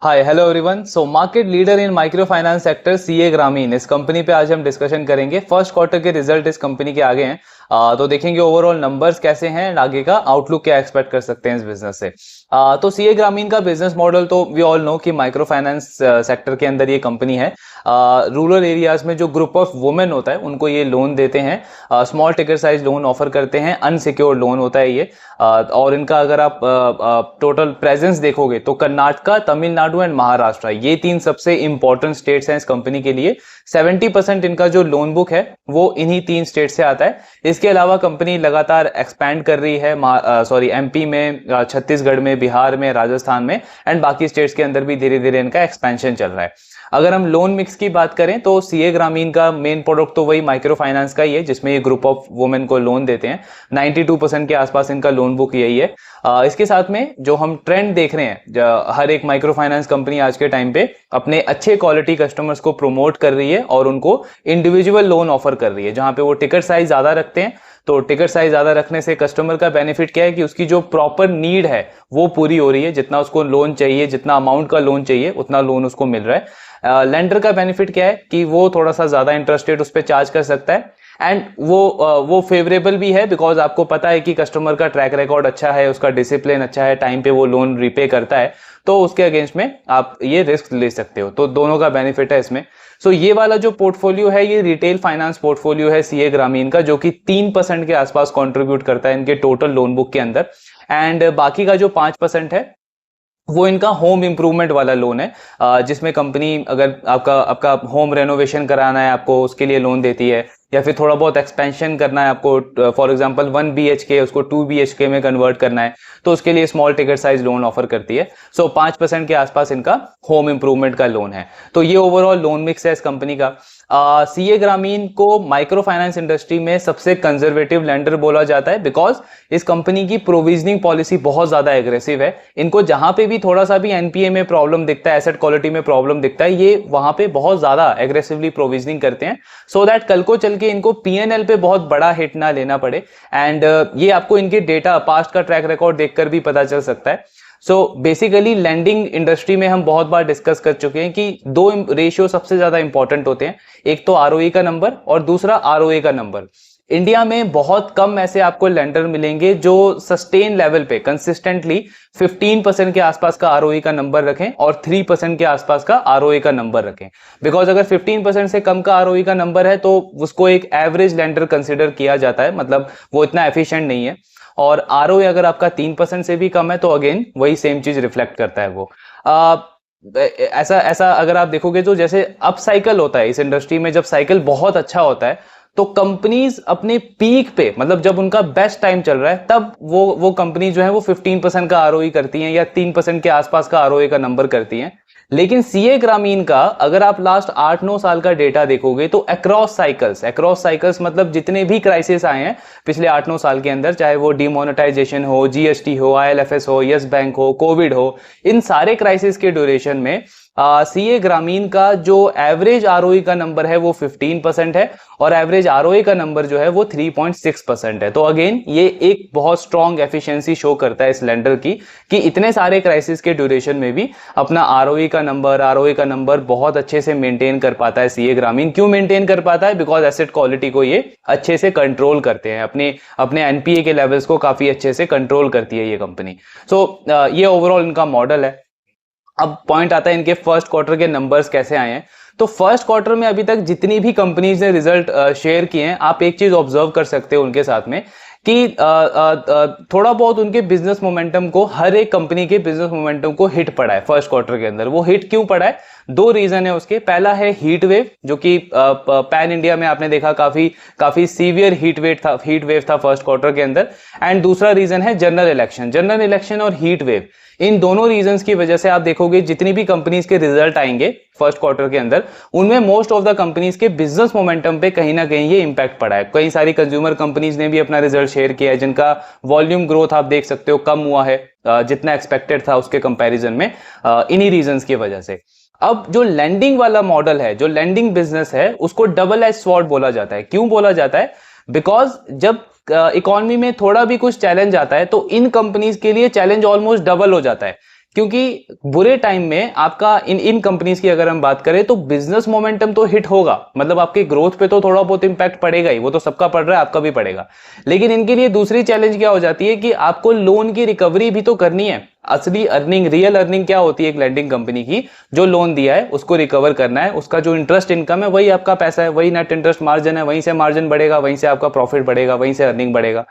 Hi hello everyone. So market leader in micro finance sector CA ग्रामीण, इस company पे आज हम डिस्कशन करेंगे। फर्स्ट क्वार्टर के रिजल्ट इस कंपनी के आगे हैं। तो देखेंगे ओवरऑल नंबर्स कैसे हैं एंड आगे का आउटलुक क्या एक्सपेक्ट कर सकते हैं इस बिजनेस से। तो सीए ग्रामीण का बिजनेस मॉडल तो वी ऑल नो कि माइक्रो फाइनेंस सेक्टर के अंदर ये कंपनी है। रूरल एरियाज में जो ग्रुप ऑफ वुमेन होता है उनको ये लोन देते हैं। Small ticket size loan offer करते हैं, अनसिक्योर्ड लोन होता है ये। और इनका अगर आप टोटल प्रेजेंस देखोगे तो कर्नाटका, तमिलनाडु एंड महाराष्ट्र, ये तीन सबसे इंपॉर्टेंट स्टेट्स हैं इस कंपनी के लिए। 70% इनका जो लोन बुक है वो इन्हीं तीन स्टेट से आता है। इसके अलावा कंपनी लगातार एक्सपैंड कर रही है एमपी में, छत्तीसगढ़ में, बिहार में, राजस्थान में एंड बाकी स्टेट्स के अंदर भी धीरे धीरे इनका एक्सपेंशन चल रहा है। अगर हम लोन मिक्स की बात करें तो सीए ग्रामीण का मेन प्रोडक्ट तो वही माइक्रो फाइनेंस का ही है, जिसमें ये ग्रुप ऑफ वुमेन को लोन देते हैं। 92% के आसपास इनका लोन बुक यही है। इसके साथ में जो हम ट्रेंड देख रहे हैं, हर एक माइक्रो फाइनेंस कंपनी आज के टाइम पे अपने अच्छे क्वालिटी कस्टमर्स को प्रमोट कर रही है और उनको इंडिविजुअल लोन ऑफर कर रही है, जहां पे वो टिकट साइज ज्यादा रखते हैं। तो टिकट साइज ज्यादा रखने से कस्टमर का बेनिफिट क्या है कि उसकी जो प्रॉपर नीड है वो पूरी हो रही है। जितना उसको लोन चाहिए, जितना अमाउंट का लोन चाहिए, उतना लोन उसको मिल रहा है। लेंडर का बेनिफिट क्या है कि वो थोड़ा सा ज्यादा इंटरेस्ट रेट उस पर चार्ज कर सकता है एंड वो फेवरेबल भी है, बिकॉज आपको पता है कि कस्टमर का ट्रैक रिकॉर्ड अच्छा है, उसका डिसिप्लिन अच्छा है, टाइम पे वो लोन रिपे करता है, तो उसके अगेंस्ट में आप ये रिस्क ले सकते हो। तो दोनों का बेनिफिट है इसमें। सो ये वाला जो पोर्टफोलियो है ये रिटेल फाइनेंस पोर्टफोलियो है सीए ग्रामीण का, जो कि 3% के आसपास कंट्रीब्यूट करता है इनके टोटल लोन बुक के अंदर। एंड बाकी का जो 5% है वो इनका होम इंप्रूवमेंट वाला लोन है, जिसमें कंपनी अगर आपका आपका होम रेनोवेशन कराना है आपको, उसके लिए लोन देती है, या फिर थोड़ा बहुत एक्सपेंशन करना है आपको, फॉर एग्जांपल 1 BHK उसको 2 BHK में कन्वर्ट करना है, तो उसके लिए small ticket size loan offer करती है। सो 5% के आसपास इनका होम इंप्रूवमेंट का लोन है। तो ये ओवरऑल लोन मिक्स है इस कंपनी का। सीए ग्रामीण को माइक्रो फाइनेंस इंडस्ट्री में सबसे कंजर्वेटिव लेंडर बोला जाता है, बिकॉज इस कंपनी की प्रोविजनिंग पॉलिसी बहुत ज्यादा एग्रेसिव है। इनको जहां पे भी थोड़ा सा भी एनपीए में प्रॉब्लम दिखता है, एसेट क्वालिटी में प्रॉब्लम दिखता है, ये वहां पे बहुत ज्यादा एग्रेसिवली प्रोविजनिंग करते हैं, सो दैट कल को चल के इनको पीएनएल पे बहुत बड़ा हिट ना लेना पड़े। एंड ये आपको इनके डेटा, पास्ट का ट्रैक रिकॉर्ड देखकर भी पता चल सकता है। सो बेसिकली लैंडिंग इंडस्ट्री में हम बहुत बार डिस्कस कर चुके हैं कि दो रेशियो सबसे ज्यादा इंपॉर्टेंट होते हैं, एक तो आरओई का नंबर और दूसरा आरओए का नंबर। इंडिया में बहुत कम ऐसे आपको लेंडर मिलेंगे जो सस्टेन लेवल पे कंसिस्टेंटली 15% के आसपास का आरओई का नंबर रखें और 3% के आसपास का आरओई का नंबर रखें। बिकॉज अगर 15% से कम का आरओई का नंबर है तो उसको एक एवरेज लेंडर कंसिडर किया जाता है, मतलब वो इतना एफिशिएंट नहीं है। और आरओए अगर आपका 3% से भी कम है तो अगेन वही सेम चीज रिफ्लेक्ट करता है वो। ऐसा ऐसा अगर आप देखोगे तो जैसे अप साइकिल होता है इस इंडस्ट्री में, जब साइकिल बहुत अच्छा होता है तो कंपनीज अपने पीक पे, मतलब जब उनका बेस्ट टाइम चल रहा है, तब वो कंपनी जो है वो 15% का आरओई करती हैं या 3% के आसपास का आरओए का नंबर करती हैं। लेकिन सीए ग्रामीण का अगर आप लास्ट 8-9 साल का डेटा देखोगे तो अक्रॉस साइकिल्स मतलब जितने भी क्राइसिस आए हैं पिछले 8-9 साल के अंदर, चाहे वो डिमोनेटाइजेशन हो, जीएसटी हो, आईएलएफएस हो, यस बैंक हो, कोविड हो, इन सारे क्राइसिस के ड्यूरेशन में सीए ग्रामीण का जो एवरेज आरओई का नंबर है वो 15% है और एवरेज आरओए का नंबर जो है वो 3.6% है। तो अगेन ये एक बहुत स्ट्रॉन्ग एफिशिएंसी शो करता है इस लेंडर की कि इतने सारे क्राइसिस के ड्यूरेशन में भी अपना आरओई का नंबर बहुत अच्छे से मेंटेन कर पाता है सीए ग्रामीण। क्यों मेंटेन कर पाता है? बिकॉज एसेट क्वालिटी को ये अच्छे से कंट्रोल करते हैं, अपने एनपीए के लेवल्स को काफी अच्छे से कंट्रोल करती है ये कंपनी। सो ये ओवरऑल इनका मॉडल है। अब पॉइंट आता है इनके फर्स्ट क्वार्टर के नंबर्स कैसे आए हैं। तो फर्स्ट क्वार्टर में अभी तक जितनी भी कंपनीज ने रिजल्ट शेयर किए हैं, आप एक चीज ऑब्जर्व कर सकते हो उनके साथ में कि थोड़ा बहुत उनके बिजनेस मोमेंटम को, हर एक कंपनी के बिजनेस मोमेंटम को हिट पड़ा है फर्स्ट क्वार्टर के अंदर। वो हिट क्यों पड़ा है? दो रीजन है उसके। पहला है हीट वेव, जो कि पैन इंडिया में आपने देखा काफी सीवियर हीट वेव था फर्स्ट क्वार्टर के अंदर। एंड दूसरा रीजन है जनरल इलेक्शन और हीट वेव। इन दोनों रीजंस की वजह से आप देखोगे जितनी भी कंपनीज के रिजल्ट आएंगे फर्स्ट क्वार्टर के अंदर, उनमें मोस्ट ऑफ द कंपनीज के बिजनेस मोमेंटम पे कहीं ना कहीं ये इंपैक्ट पड़ा है। कई सारी कंज्यूमर कंपनीज ने भी अपना रिजल्ट शेयर किया है जिनका वॉल्यूम ग्रोथ आप देख सकते हो कम हुआ है जितना एक्सपेक्टेड था उसके कंपैरिजन में, इन्हीं रीजंस की वजह से। अब जो लैंडिंग वाला मॉडल है, जो लैंडिंग बिजनेस है, उसको डबल एज स्वॉर्ड बोला जाता है। क्यों बोला जाता है? बिकॉज जब इकोनॉमी में थोड़ा भी कुछ चैलेंज आता है तो इन कंपनीज के लिए चैलेंज ऑलमोस्ट डबल हो जाता है। क्योंकि बुरे टाइम में आपका इन कंपनीज की अगर हम बात करें तो बिजनेस मोमेंटम तो हिट होगा, मतलब आपके ग्रोथ पे तो थोड़ा बहुत इंपैक्ट पड़ेगा ही, वो तो सबका पड़ रहा है, आपका भी पड़ेगा। लेकिन इनके लिए दूसरी चैलेंज क्या हो जाती है कि आपको लोन की रिकवरी भी तो करनी है। असली अर्निंग, रियल अर्निंग क्या होती है एक लैंडिंग कंपनी की? जो लोन दिया है उसको रिकवर करना है, उसका जो इंटरेस्ट इनकम है वही आपका पैसा है, वही नेट इंटरेस्ट मार्जिन है, वहीं से मार्जिन बढ़ेगा, वहीं से आपका प्रॉफिट बढ़ेगा, वहीं से अर्निंग बढ़ेगा।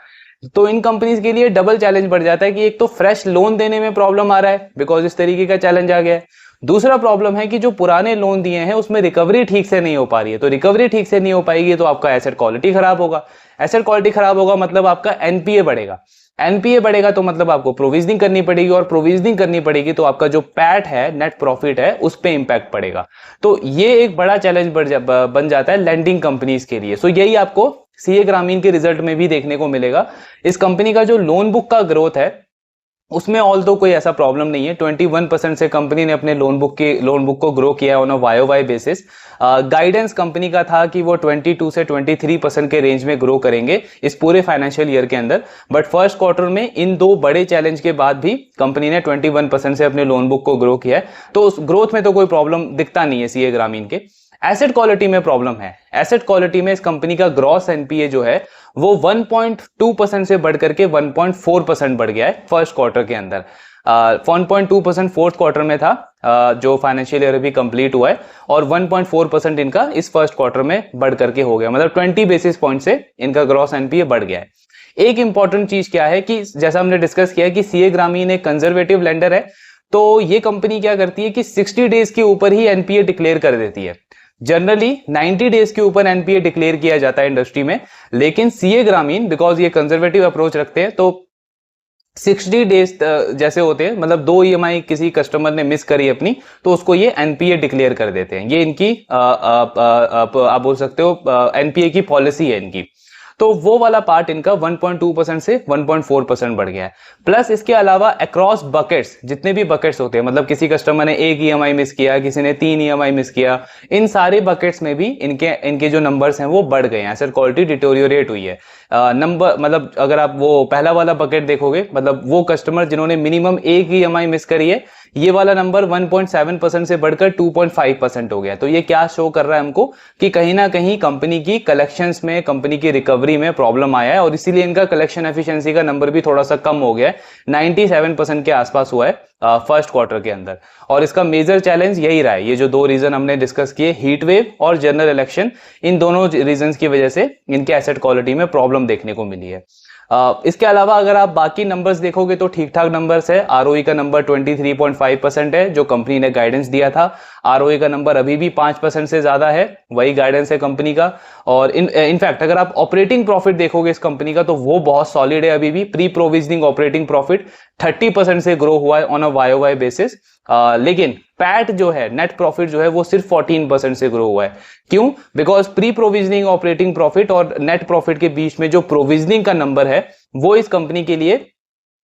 तो इन कंपनीज के लिए डबल चैलेंज बढ़ जाता है कि एक तो फ्रेश लोन देने में प्रॉब्लम आ रहा है बिकॉज इस तरीके का चैलेंज आ गया है। दूसरा प्रॉब्लम है कि जो पुराने लोन दिए हैं उसमें रिकवरी ठीक से नहीं हो पा रही है। तो रिकवरी ठीक से नहीं हो पाएगी तो आपका एसेट क्वालिटी खराब होगा। एसेट क्वालिटी खराब होगा मतलब आपका एनपीए बढ़ेगा। एनपीए बढ़ेगा तो मतलब आपको प्रोविजनिंग करनी पड़ेगी, और प्रोविजनिंग करनी पड़ेगी तो आपका जो पैट है, नेट प्रॉफिट है, उस पे इंपैक्ट पड़ेगा। तो ये एक बड़ा चैलेंज बन जाता है लैंडिंग कंपनीज के लिए। सो यही आपको सीए ग्रामीण के रिजल्ट में भी देखने को मिलेगा। इस कंपनी का जो लोन बुक का ग्रोथ है उसमें ऑल तो कोई ऐसा प्रॉब्लम नहीं है। 21% से कंपनी ने अपने लोन बुक को ग्रो किया on a Y basis. Guidance company का था कि वो 22 से 23% के रेंज में ग्रो करेंगे इस पूरे फाइनेंशियल ईयर के अंदर। बट फर्स्ट क्वार्टर में इन दो बड़े चैलेंज के बाद भी कंपनी ने 21% से अपने लोन बुक को ग्रो किया है। तो उस ग्रोथ में तो कोई प्रॉब्लम दिखता नहीं है सीए ग्रामीण के। एसेट क्वालिटी में प्रॉब्लम है। एसेट क्वालिटी में इस कंपनी का ग्रॉस एनपीए जो है वो 1.2% से बढ़कर के 1.4% बढ़ गया है फर्स्ट क्वार्टर के अंदर। 1.2% फोर्थ क्वार्टर में था, जो फाइनेंशियल ईयर भी कंप्लीट हुआ है, और 1.4% इनका इस फर्स्ट क्वार्टर में बढ़ करके हो गया, मतलब 20 बेसिस पॉइंट से इनका ग्रॉस एनपीए बढ़ गया है। एक इंपॉर्टेंट चीज क्या है कि जैसा हमने डिस्कस किया कि सीए ग्रामीण एक कंजर्वेटिव लेंडर है, तो ये कंपनी क्या करती है कि 60 डेज के ऊपर ही एनपीए डिक्लेयर कर देती है। जनरली 90 डेज के ऊपर एनपीए डिक्लेयर किया जाता है इंडस्ट्री में, लेकिन सीए ग्रामीण बिकॉज ये कंजर्वेटिव अप्रोच रखते हैं तो 60 डेज जैसे होते हैं, मतलब 2 ईएमआई किसी कस्टमर ने मिस करी अपनी तो उसको ये एनपीए डिक्लेयर कर देते हैं। ये इनकी आप बोल सकते हो एनपीए की पॉलिसी है इनकी। तो वो वाला पार्ट इनका 1.2% से 1.4% बढ़ गया है। प्लस इसके अलावा अक्रॉस बकेट्स, जितने भी बकेट्स होते हैं, मतलब किसी कस्टमर ने 1 ईएमआई मिस किया, किसी ने 3 ईएमआई मिस किया, इन सारे बकेट्स में भी इनके जो नंबर्स हैं वो बढ़ गए हैं। एसेट क्वालिटी डिटोरियोरेट हुई है। नंबर मतलब अगर आप वो पहला वाला बकेट देखोगे, मतलब वो कस्टमर जिन्होंने मिनिमम 1 ईएमआई मिस करी है, ये वाला नंबर 1.7% से बढ़कर 2.5% हो गया। तो ये क्या शो कर रहा है हमको कि कहीं ना कहीं कंपनी की कलेक्शंस में, कंपनी की रिकवरी में प्रॉब्लम आया है, और इसीलिए इनका कलेक्शन एफिशिएंसी का नंबर भी थोड़ा सा कम हो गया है। 97% के आसपास हुआ है फर्स्ट क्वार्टर के अंदर। और इसका मेजर चैलेंज यही रहा है, ये जो 2 रीजन हमने डिस्कस किए, हीट वेव और जनरल इलेक्शन, इन दोनों रीजन की वजह से इनके एसेट क्वालिटी में प्रॉब्लम देखने को मिली है। इसके अलावा अगर आप बाकी नंबर्स देखोगे तो ठीक ठाक नंबर्स है। आरओई का नंबर 23.5% है जो कंपनी ने गाइडेंस दिया था। आरओई का नंबर अभी भी 5% से ज्यादा है, वही गाइडेंस है कंपनी का। और इनफैक्ट अगर आप ऑपरेटिंग प्रॉफिट देखोगे इस कंपनी का तो वो बहुत सॉलिड है अभी भी। प्री प्रोविजनिंग ऑपरेटिंग प्रॉफिट 30% से ग्रो हुआ है ऑन अ वाई बेसिस। लेकिन पैट जो है, नेट प्रॉफिट जो है, वो सिर्फ 14% से ग्रो हुआ है। क्यों? Because pre provisioning operating profit और नेट प्रॉफिट के बीच में जो प्रोविजनिंग का नंबर है वो इस कंपनी के लिए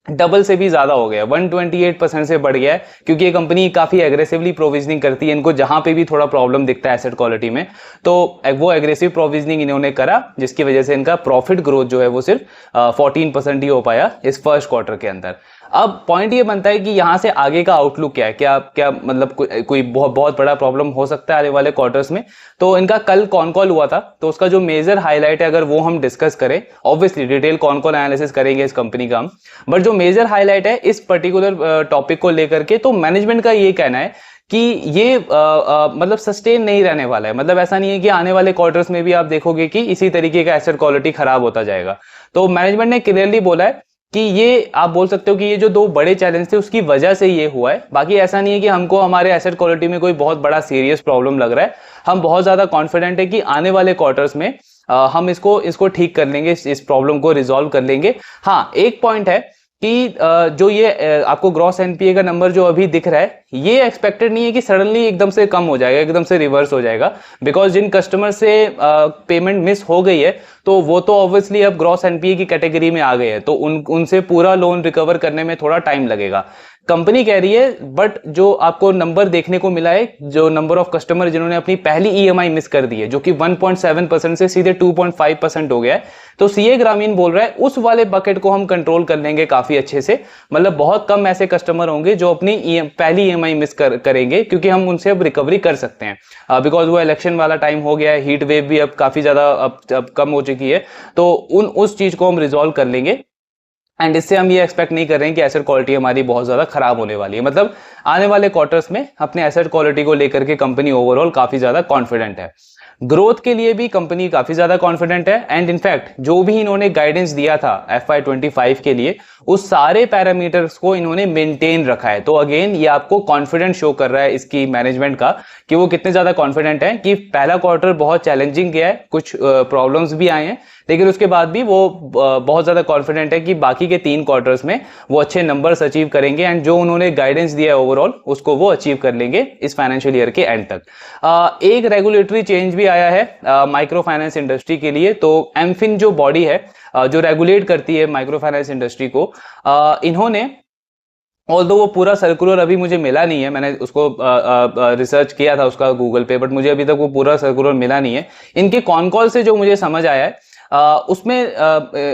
डबल से भी ज्यादा हो गया, 128% से बढ़ गया है। क्योंकि ये कंपनी काफी एग्रेसिवली प्रोविजनिंग करती है, इनको जहां पे भी थोड़ा प्रॉब्लम दिखता है एसेट क्वालिटी में तो वो एग्रेसिव प्रोविजनिंग इन्होंने करा, जिसकी वजह से इनका प्रॉफिट ग्रोथ जो है वो सिर्फ 14% ही हो पाया इस फर्स्ट क्वार्टर के अंदर। अब पॉइंट ये बनता है कि यहां से आगे का आउटलुक क्या है, क्या मतलब कोई बहुत बड़ा प्रॉब्लम हो सकता है आने वाले क्वार्टर्स में। तो इनका कल कॉन कॉल हुआ था, तो उसका जो मेजर हाईलाइट है अगर वो हम डिस्कस करें, obviously detail con call analysis करेंगे इस कंपनी का हम, बट जो मेजर हाईलाइट है इस पर्टिकुलर टॉपिक को लेकर के, तो मैनेजमेंट का ये कहना है कि ये मतलब सस्टेन नहीं रहने वाला है। मतलब ऐसा नहीं है कि आने वाले क्वार्टर्स में भी आप देखोगे कि इसी तरीके का एसेट क्वालिटी खराब होता जाएगा। तो मैनेजमेंट ने क्लियरली बोला है कि ये आप बोल सकते हो कि ये जो 2 बड़े चैलेंज थे उसकी वजह से ये हुआ है। बाकी ऐसा नहीं है कि हमको हमारे एसेट क्वालिटी में कोई बहुत बड़ा सीरियस प्रॉब्लम लग रहा है। हम बहुत ज्यादा कॉन्फिडेंट है कि आने वाले क्वार्टर्स में हम इसको ठीक कर लेंगे, इस प्रॉब्लम को रिजॉल्व कर लेंगे। हाँ, एक पॉइंट है कि जो ये आपको ग्रॉस एनपीए का नंबर जो अभी दिख रहा है, ये एक्सपेक्टेड नहीं है कि सडनली एकदम से कम हो जाएगा, एकदम से रिवर्स हो जाएगा। बिकॉज जिन कस्टमर से पेमेंट मिस हो गई है तो वो तो ऑब्वियसली अब ग्रॉस एनपीए की कैटेगरी में आ गए हैं, तो उनसे पूरा लोन रिकवर करने में थोड़ा टाइम लगेगा। कंपनी कह रही है, बट जो आपको नंबर देखने को मिला है, जो नंबर ऑफ कस्टमर जिन्होंने अपनी पहली ईएमआई मिस कर दी है, जो कि 1.7% से सीधे 2.5% हो गया है, तो सीए ग्रामीण बोल रहा है उस वाले बकेट को हम कंट्रोल कर लेंगे काफी अच्छे से। मतलब बहुत कम ऐसे कस्टमर होंगे जो अपनी पहली ईएमआई मिस करेंगे, क्योंकि हम उनसे अब रिकवरी कर सकते हैं, बिकॉज वो इलेक्शन वाला टाइम हो गया है, हीट वेव भी अब काफी ज्यादा अब कम हो चुकी है, तो उस चीज को हम रिजॉल्व कर लेंगे। एंड इससे हम ये एक्सपेक्ट नहीं कर रहे हैं कि एसेट क्वालिटी हमारी बहुत ज्यादा खराब होने वाली है। मतलब आने वाले क्वार्टर्स में अपने एसेट क्वालिटी को लेकर के कंपनी ओवरऑल काफी ज्यादा कॉन्फिडेंट है। ग्रोथ के लिए भी कंपनी काफी ज्यादा कॉन्फिडेंट है, एंड इनफैक्ट जो भी इन्होंने गाइडेंस दिया था FY25 के लिए, उस सारे पैरामीटर्स को इन्होंने मेंटेन रखा है। तो अगेन ये आपको कॉन्फिडेंस शो कर रहा है इसकी मैनेजमेंट का, कि वो कितने ज्यादा कॉन्फिडेंट है कि पहला क्वार्टर बहुत चैलेंजिंग गया है, कुछ प्रॉब्लम्स भी आए हैं, लेकिन उसके बाद भी वो बहुत ज्यादा कॉन्फिडेंट है कि बाकी के 3 क्वार्टर्स में वो अच्छे नंबर्स अचीव करेंगे, एंड जो उन्होंने गाइडेंस दिया है ओवरऑल उसको वो अचीव कर लेंगे इस फाइनेंशियल ईयर के एंड तक। एक रेगुलेटरी चेंज भी आया है माइक्रो फाइनेंस इंडस्ट्री के लिए। तो एमफिन जो बॉडी है जो रेगुलेट करती है माइक्रो फाइनेंस इंडस्ट्री को, इन्होंने, ऑल्दो वो पूरा सर्कुलर अभी मुझे मिला नहीं है, मैंने उसको रिसर्च किया था उसका गूगल पे, बट मुझे अभी तक वो पूरा सर्कुलर मिला नहीं है। इनके कॉन कॉल से जो मुझे समझ आया है उसमें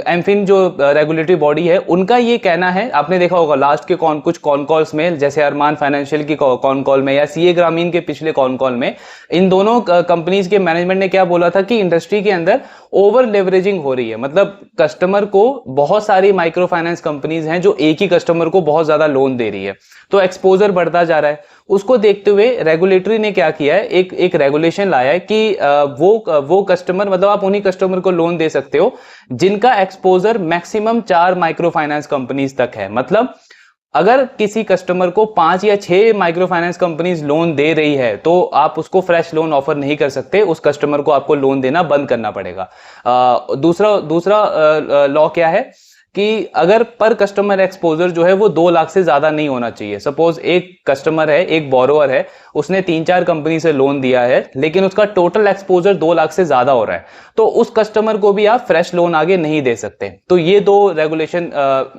एमफिन जो रेगुलेटरी बॉडी है उनका ये कहना है, आपने देखा होगा लास्ट के कुछ कॉन कॉल्स में, जैसे अरमान फाइनेंशियल की कॉन कॉल में या सीए ग्रामीण के पिछले कॉन कॉल में, इन दोनों कंपनीज के मैनेजमेंट ने क्या बोला था कि इंडस्ट्री के अंदर ओवर लेवरेजिंग हो रही है। मतलब कस्टमर को, बहुत सारी माइक्रो फाइनेंस कंपनीज हैं जो एक ही कस्टमर को बहुत ज्यादा लोन दे रही है, तो एक्सपोजर बढ़ता जा रहा है। उसको देखते हुए रेगुलेटरी ने क्या किया है, एक रेगुलेशन लाया है कि वो कस्टमर, मतलब आप उन्हीं कस्टमर को लोन दे सकते हो जिनका exposure maximum 4 micro finance companies तक है। मतलब अगर किसी कस्टमर को 5 या 6 माइक्रो फाइनेंस कंपनीज लोन दे रही है, तो आप उसको फ्रेश लोन ऑफर नहीं कर सकते, उस कस्टमर को आपको लोन देना बंद करना पड़ेगा। दूसरा लॉ क्या है कि अगर पर कस्टमर एक्सपोजर जो है वो 2 लाख से ज्यादा नहीं होना चाहिए। सपोज एक कस्टमर है, एक बोरोअर है, उसने 3-4 कंपनी से लोन दिया है, लेकिन उसका टोटल एक्सपोजर 2 लाख से ज्यादा हो रहा है, तो उस कस्टमर को भी आप फ्रेश लोन आगे नहीं दे सकते। तो ये 2 रेगुलेशन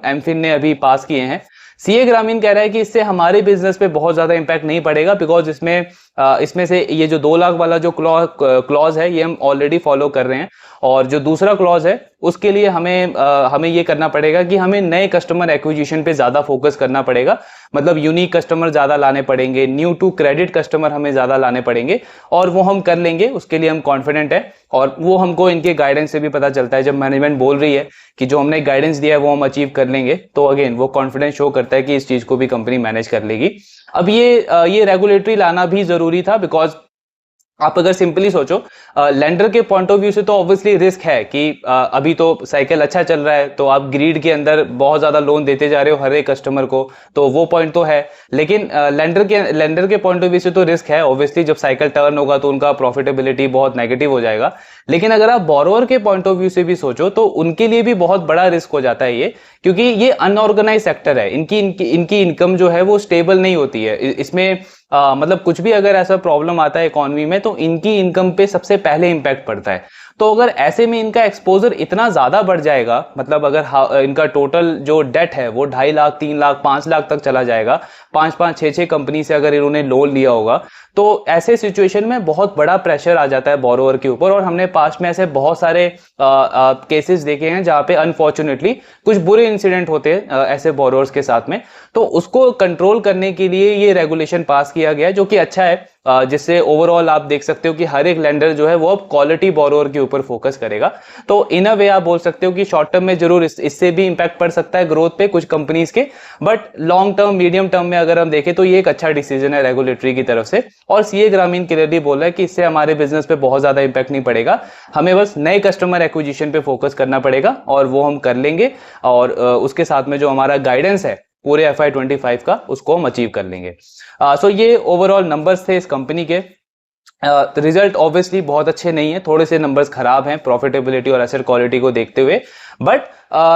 एमफिन ने अभी पास किए हैं। सीए ग्रामीण कह रहा है कि इससे हमारे बिजनेस पे बहुत ज्यादा इंपैक्ट नहीं पड़ेगा, बिकॉज इसमें से ये जो 2 लाख वाला जो क्लॉज है ये हम ऑलरेडी फॉलो कर रहे हैं, और जो दूसरा क्लॉज है उसके लिए हमें ये करना पड़ेगा कि हमें नए कस्टमर एक्विजिशन पे ज्यादा फोकस करना पड़ेगा। मतलब यूनिक कस्टमर ज्यादा लाने पड़ेंगे, न्यू टू क्रेडिट कस्टमर हमें ज्यादा लाने पड़ेंगे, और वो हम कर लेंगे, उसके लिए हम कॉन्फिडेंट है। और वो हमको इनके गाइडेंस से भी पता चलता है, जब मैनेजमेंट बोल रही है कि जो हमने गाइडेंस दिया है वो हम अचीव कर लेंगे, तो अगेन वो कॉन्फिडेंस शो करता है कि इस चीज को भी कंपनी मैनेज कर लेगी। अब ये रेगुलेटरी लाना भी जरूरी था, बिकॉज आप अगर सिंपली सोचो, लेंडर के पॉइंट ऑफ व्यू से तो ऑब्वियसली रिस्क है कि अभी तो साइकिल अच्छा चल रहा है, तो आप ग्रीड के अंदर बहुत ज्यादा लोन देते जा रहे हो हर एक कस्टमर को, तो वो पॉइंट तो है। लेकिन लेंडर के पॉइंट ऑफ व्यू से तो रिस्क है ऑब्वियसली, जब साइकिल टर्न होगा तो उनका प्रॉफिटेबिलिटी बहुत नेगेटिव हो जाएगा। लेकिन अगर आप बोरोअर के पॉइंट ऑफ व्यू से भी सोचो तो उनके लिए भी बहुत बड़ा रिस्क हो जाता है ये, क्योंकि ये अनऑर्गेनाइज सेक्टर है, इनकी इनकम जो है वो स्टेबल नहीं होती है। इसमें मतलब कुछ भी अगर ऐसा प्रॉब्लम आता है इकोनॉमी में, तो इनकी इनकम पे सबसे पहले इंपैक्ट पड़ता है। तो अगर ऐसे में इनका एक्सपोजर इतना ज्यादा बढ़ जाएगा, मतलब अगर इनका टोटल जो डेट है वो 2.5 लाख, 3 लाख, 5 लाख तक चला जाएगा, 5-5, 6-6 कंपनी से अगर इन्होंने लोन लिया होगा, तो ऐसे सिचुएशन में बहुत बड़ा प्रेशर आ जाता है बोरोअर के ऊपर। और हमने पास्ट में ऐसे बहुत सारे केसेस देखे हैं जहां पे अनफॉर्चुनेटली कुछ बुरे इंसिडेंट होते हैं ऐसे बोरोअर्स के साथ में। तो उसको कंट्रोल करने के लिए ये रेगुलेशन पास किया गया है, जो कि अच्छा है, जिससे ओवरऑल आप देख सकते हो कि हर एक लेंडर जो है वो अब क्वालिटी बोरोअर के ऊपर फोकस करेगा। तो इन अ वे आप बोल सकते हो कि शॉर्ट टर्म में जरूर इससे भी इंपैक्ट पड़ सकता है ग्रोथ पे कुछ कंपनीज के, but long term, medium term में अगर हम देखें तो ये एक अच्छा डिसीजन है रेगुलेटरी की तरफ से। और सीए ग्रामीण क्लियरली बोल रहा है कि इससे हमारे बिजनेस पे बहुत ज्यादा इंपैक्ट नहीं पड़ेगा, हमें बस नए कस्टमर एक्विजिशन पे फोकस करना पड़ेगा, और वो हम कर लेंगे। और उसके साथ में जो हमारा गाइडेंस है पूरे FY25 का, उसको हम अचीव कर लेंगे। सो ये ओवरऑल नंबर्स थे इस कंपनी के। रिजल्ट ऑब्वियसली बहुत अच्छे नहीं है, थोड़े से नंबर्स खराब हैं प्रॉफिटेबिलिटी और एसेट क्वालिटी को देखते हुए, बट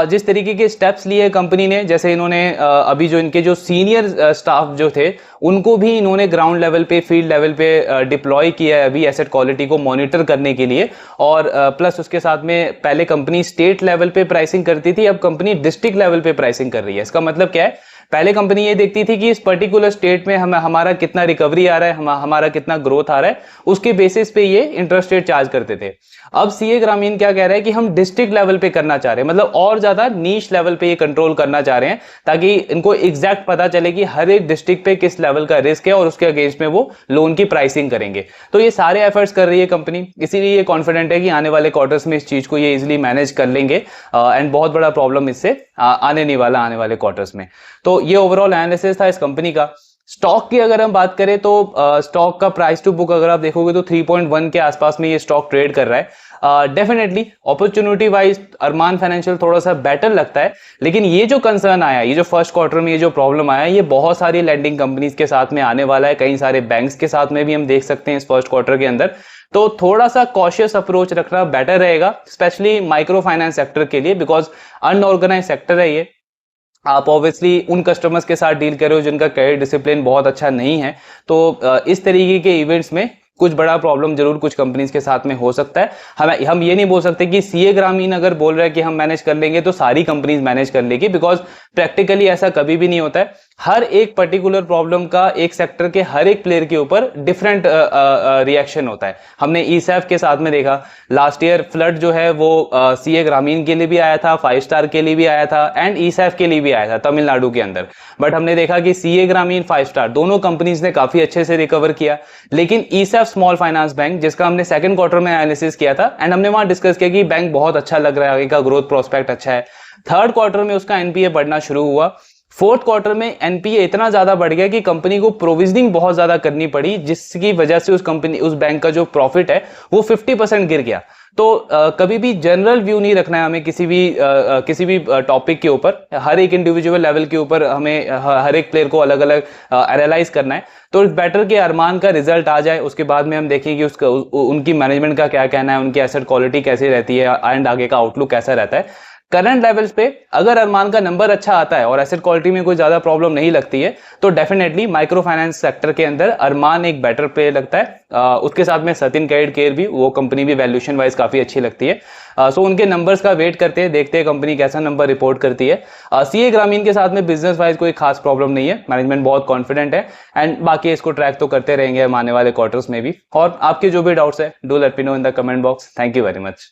जिस तरीके के स्टेप्स लिए कंपनी ने, जैसे इन्होंने अभी जो इनके जो सीनियर स्टाफ जो थे उनको भी इन्होंने ग्राउंड लेवल पे, फील्ड लेवल पे डिप्लॉय किया है अभी एसेट क्वालिटी को मॉनिटर करने के लिए। और प्लस उसके साथ में पहले कंपनी स्टेट लेवल पे प्राइसिंग करती थी, अब कंपनी डिस्ट्रिक्ट लेवल पे प्राइसिंग कर रही है। इसका मतलब क्या है, पहले कंपनी ये देखती थी कि इस पर्टिकुलर स्टेट में हमारा कितना रिकवरी आ रहा है, हमारा कितना ग्रोथ आ रहा है, उसके बेसिस पे ये इंटरेस्ट रेट चार्ज करते थे। अब सीए ग्रामीण क्या कह रहा है कि हम डिस्ट्रिक्ट लेवल पे करना चाह रहे हैं, मतलब और ज्यादा नीश लेवल पे ये कंट्रोल करना चाह रहे हैं, ताकि इनको एग्जैक्ट पता चले कि हर एक डिस्ट्रिक्ट पे किस लेवल का रिस्क है और उसके अगेंस्ट में वो लोन की प्राइसिंग करेंगे। तो ये सारे एफर्ट्स कर रही है कंपनी, इसीलिए ये कॉन्फिडेंट है कि आने वाले क्वार्टर्स में इस चीज को ये इजिली मैनेज कर लेंगे एंड बहुत बड़ा प्रॉब्लम इससे आने नहीं वाला आने वाले क्वार्टर्स में। तो ये ओवरऑल एनालिसिस था इस कंपनी का। स्टॉक की अगर हम बात करें तो स्टॉक का प्राइस टू बुक अगर आप देखोगे तो 3.1 के आसपास में ये स्टॉक ट्रेड कर रहा है। डेफिनेटली अपॉर्चुनिटी वाइज अरमान फाइनेंशियल थोड़ा सा बेटर लगता है, लेकिन ये जो कंसर्न आया, ये जो फर्स्ट क्वार्टर में ये जो प्रॉब्लम आया, ये बहुत सारी लैंडिंग कंपनीज के साथ में आने वाला है, कई सारे बैंक्स के साथ में भी हम देख सकते हैं इस फर्स्ट क्वार्टर के अंदर। तो थोड़ा सा कॉशियस अप्रोच रखना बेटर रहेगा, स्पेशली माइक्रो फाइनेंस सेक्टर के लिए, बिकॉज अनऑर्गेनाइज सेक्टर है ये। आप ऑब्वियसली उन कस्टमर्स के साथ डील कर रहे हो जिनका क्रेडिट डिसिप्लिन बहुत अच्छा नहीं है, तो इस तरीके के इवेंट्स में कुछ बड़ा प्रॉब्लम जरूर कुछ कंपनीज के साथ में हो सकता है। हम ये नहीं बोल सकते कि सीए ग्रामीण अगर बोल रहा है कि हम मैनेज कर लेंगे तो सारी कंपनीज मैनेज कर लेगी, बिकॉज प्रैक्टिकली ऐसा कभी भी नहीं होता है। हर एक पर्टिकुलर प्रॉब्लम का एक सेक्टर के हर एक प्लेयर के ऊपर डिफरेंट रिएक्शन होता है। हमने ईसैफ के साथ में देखा, लास्ट ईयर फ्लड जो है वो सीए ग्रामीण के लिए भी आया था, 5 स्टार के लिए भी आया था एंड ईसैफ के लिए भी आया था तमिलनाडु के अंदर। बट हमने देखा कि सीए ग्रामीण, 5 स्टार दोनों कंपनीज ने काफी अच्छे से रिकवर किया, लेकिन ईसैफ स्मॉल फाइनेंस बैंक, जिसका हमने सेकंड क्वार्टर में एनालिसिस किया था एंड हमने वहां डिस्कस किया कि बैंक बहुत अच्छा लग रहा है, आगे का ग्रोथ प्रोस्पेक्ट अच्छा है, थर्ड क्वार्टर में उसका एनपीए बढ़ना शुरू हुआ, फोर्थ क्वार्टर में एनपीए इतना ज्यादा बढ़ गया कि कंपनी को प्रोविजनिंग बहुत ज्यादा करनी पड़ी, जिसकी वजह से उस बैंक का जो प्रॉफिट है वो 50% गिर गया। तो कभी भी जनरल व्यू नहीं रखना है हमें किसी भी टॉपिक के ऊपर, हर एक इंडिविजुअल लेवल के ऊपर हमें हर एक प्लेयर को अलग अलग एनालाइज करना है। तो इट्स बेटर कि अरमान का रिजल्ट आ जाए, उसके बाद में हम देखें कि उनकी मैनेजमेंट का क्या कहना है, उनकी एसेट क्वालिटी कैसी रहती है एंड आगे का आउटलुक कैसा रहता है। करंट लेवल्स पे अगर अरमान का नंबर अच्छा आता है और एसेट क्वालिटी में कोई ज्यादा प्रॉब्लम नहीं लगती है, तो डेफिनेटली माइक्रो फाइनेंस सेक्टर के अंदर अरमान एक बेटर प्लेयर लगता है। उसके साथ में सतिन क्रेडिट केयर भी, वो कंपनी भी वैल्यूएशन वाइज काफी अच्छी लगती है। सो उनके नंबर्स का वेट करते हैं, देखते हैं कंपनी कैसा नंबर रिपोर्ट करती है। सीए ग्रामीण के साथ में बिजनेस वाइज कोई खास प्रॉब्लम नहीं है, मैनेजमेंट बहुत कॉन्फिडेंट है एंड बाकी इसको ट्रैक तो करते रहेंगे हम आने वाले क्वार्टर्स में भी। और आपके जो भी डाउट्स है, do let me know in the comment box. Thank you very much.